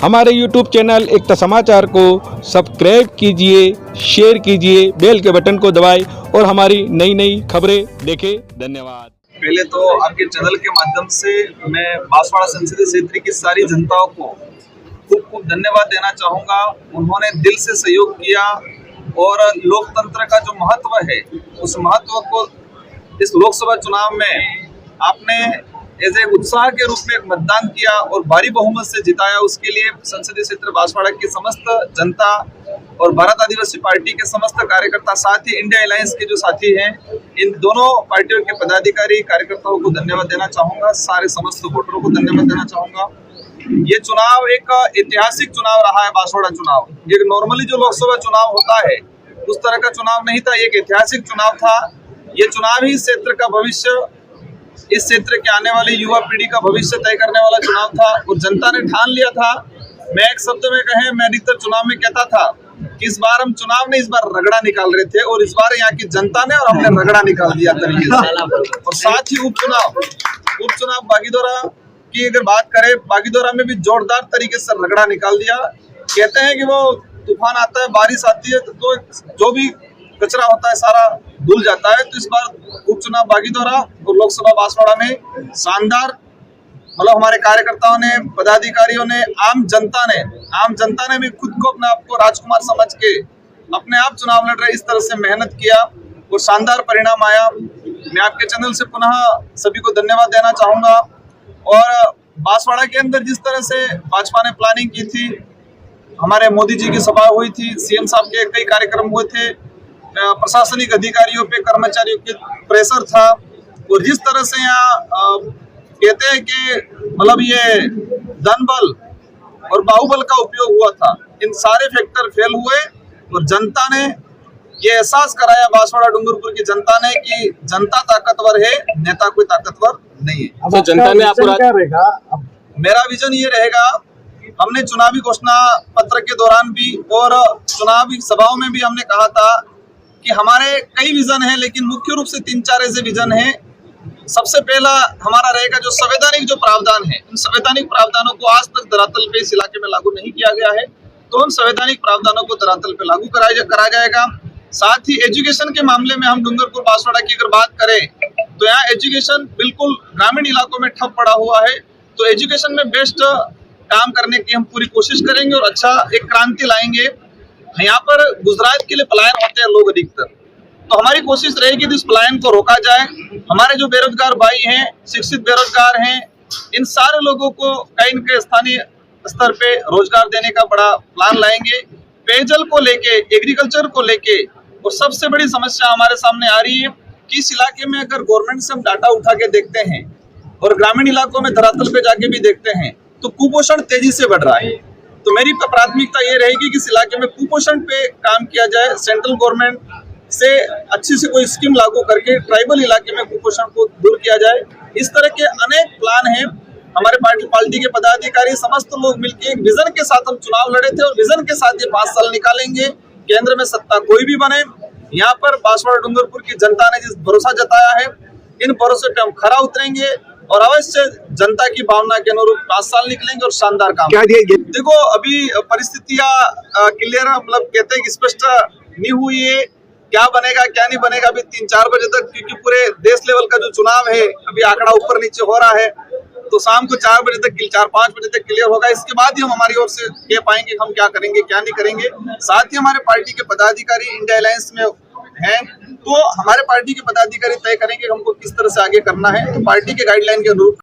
हमारे YouTube channel एकता समाचार को सब्सक्राइब कीजिए, शेयर कीजिए, बेल के बटन को दबाएं और हमारी नई नई खबरें देखें। धन्यवाद। पहले तो आपके चैनल के माध्यम से मैं बांसवाड़ा संसदीय क्षेत्र की सारी जनताओं को खूब खूब धन्यवाद देना चाहूँगा। उन्होंने दिल से सहयोग किया और लोकतंत्र का जो महत्व है उस महत्व को इस लोकसभा चुनाव में आपने एज ए उत्साह के रूप में एक मतदान किया और भारी बहुमत से जिताया। उसके लिए संसदीय क्षेत्र बांसवाड़ा की समस्त जनता और भारत आदिवासी पार्टी के समस्त कार्यकर्ता, साथ ही इंडिया अलायंस के जो साथी हैं, इन दोनों पार्टियों के पदाधिकारी कार्यकर्ताओं को धन्यवाद देना चाहूँगा। सारे समस्त वोटरों को धन्यवाद देना चाहूँगा। ये चुनाव एक ऐतिहासिक चुनाव रहा है। बांसवाड़ा चुनाव ये नॉर्मली जो लोकसभा चुनाव होता है उस तरह का चुनाव नहीं था, एक ऐतिहासिक चुनाव था। ये चुनाव ही क्षेत्र का भविष्य, इस क्षेत्र के आने वाली युवा पीढ़ी का भविष्य तय करने वाला चुनाव था और जनता ने ठान लिया था। मैं एक शब्द में कहें, मैं अधिकतर चुनाव में कहता था कि इस बार हम चुनाव में इस बार रगड़ा निकाल रहे थे और इस बार यहाँ की जनता ने और हमने रगड़ा निकाल दिया तरीके से। और साथ ही उपचुनाव बागीदोरा की अगर बात करें, बागीदोरा में भी जोरदार तरीके से रगड़ा निकाल दिया। कहते हैं कि वो तूफान आता है, बारिश आती है तो जो भी कचरा होता है सारा धुल जाता है। तो इस बार उपचुनाव बागीदोरा और लोकसभा बांसवाड़ा में शानदार, मतलब हमारे कार्यकर्ताओं ने, पदाधिकारियों ने, आम जनता ने भी खुद को अपने आप को राजकुमार समझ के अपने आप चुनाव लड़ रहे, इस तरह से मेहनत किया और शानदार परिणाम आया। मैं आपके चैनल से पुनः सभी को धन्यवाद देना चाहूंगा। और बांसवाड़ा के अंदर जिस तरह से भाजपा ने प्लानिंग की थी, हमारे मोदी जी की सभा हुई थी, सीएम साहब के कई कार्यक्रम हुए थे, प्रशासनिक अधिकारियों पे, कर्मचारियों के प्रेशर था और जिस तरह से यहाँ कहते हैं कि मतलब ये धन बल और बाहुबल का उपयोग हुआ था, इन सारे फैक्टर फेल हुए और जनता ने ये एहसास कराया, बांसवाड़ा डूंगरपुर की जनता ने, कि जनता ताकतवर है, नेता कोई ताकतवर नहीं है। तो जनता ने आपको मेरा विजन ये रहेगा, हमने चुनावी घोषणा पत्र के दौरान भी और चुनावी सभाओं में भी हमने कहा था कि हमारे कई विजन हैं, लेकिन मुख्य रूप से 3-4 ऐसे विजन हैं। सबसे पहला हमारा रहेगा जो संवैधानिक जो प्रावधान है, उन संवैधानिक प्रावधानों को आज तक धरातल पे इस इलाके में लागू नहीं किया गया है, तो उन संवैधानिक प्रावधानों को धरातल पे लागू करा जाएगा। साथ ही एजुकेशन के मामले में हम डूंगरपुर बांसवाड़ा की अगर बात करें तो यहाँ एजुकेशन बिल्कुल ग्रामीण इलाकों में ठप पड़ा हुआ है, तो एजुकेशन में बेस्ट काम करने की हम पूरी कोशिश करेंगे और अच्छा एक क्रांति लाएंगे। यहाँ पर गुजरात के लिए पलायन होते हैं लोग अधिकतर, तो हमारी कोशिश रहेगी कि इस पलायन को रोका जाए। हमारे जो बेरोजगार भाई हैं, शिक्षित बेरोजगार हैं, इन सारे लोगों को कहीं न कहीं स्थानीय स्तर पे रोजगार देने का बड़ा प्लान लाएंगे। पेयजल को लेके, एग्रीकल्चर को लेके, और सबसे बड़ी समस्या हमारे सामने आ रही है कि इस इलाके में अगर गवर्नमेंट से हम डाटा उठा के देखते हैं और ग्रामीण इलाकों में धरातल पे जाके भी देखते हैं तो कुपोषण तेजी से बढ़ रहा है। तो मेरी प्राथमिकता ये रहेगी कि इस इलाके में कुपोषण पे काम किया जाए, सेंट्रल गवर्नमेंट से अच्छी से कोई स्कीम लागू करके ट्राइबल इलाके में कुपोषण को दूर किया जाए। इस तरह के अनेक प्लान हैं। हमारे पार्टी के पदाधिकारी समस्त लोग मिलकर एक विजन के साथ हम चुनाव लड़े थे और विजन के साथ ये 5 साल निकालेंगे। केंद्र में सत्ता कोई भी बने, यहाँ पर बांसवाड़ा डूंगरपुर की जनता ने जिस भरोसा जताया है, इन भरोसे पे हम खरा उतरेंगे और अवश्य जनता की भावना के अनुरूप 5 साल निकलेंगे और शानदार काम। देखो, अभी परिस्थितियां क्लियर, मतलब कहते हैं कि स्पष्ट नहीं हुई है, क्या बनेगा क्या नहीं बनेगा अभी 3-4 बजे तक, क्योंकि पूरे देश लेवल का जो चुनाव है अभी आंकड़ा ऊपर नीचे हो रहा है, तो शाम को 4-5 बजे तक क्लियर होगा। इसके बाद ही हम हमारी ओर से कह पाएंगे हम क्या करेंगे क्या नहीं करेंगे। साथ ही हमारे पार्टी के पदाधिकारी इंडिया अलायंस में हैं, तो हमारे पार्टी के पदाधिकारी तय करेंगे हमको किस तरह से आगे करना है, तो पार्टी के गाइडलाइन के अनुरूप